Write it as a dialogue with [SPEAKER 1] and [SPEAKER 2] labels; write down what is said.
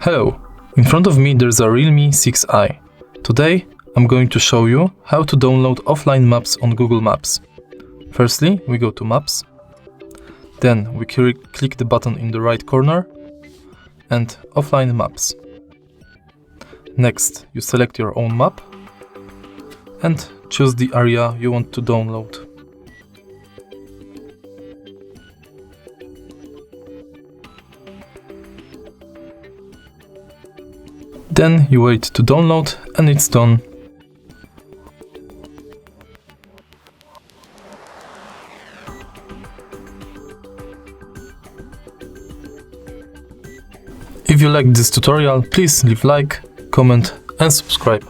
[SPEAKER 1] Hello, in front of me there's a REALME 6i. Today I'm going to show you how to download offline maps on Google Maps. Firstly, we go to Maps, then we click the button in the right corner and Offline Maps. Next, you select your own map and choose the area you want to download. Then you wait to download and it's done. If you liked this tutorial, please leave like, comment and subscribe.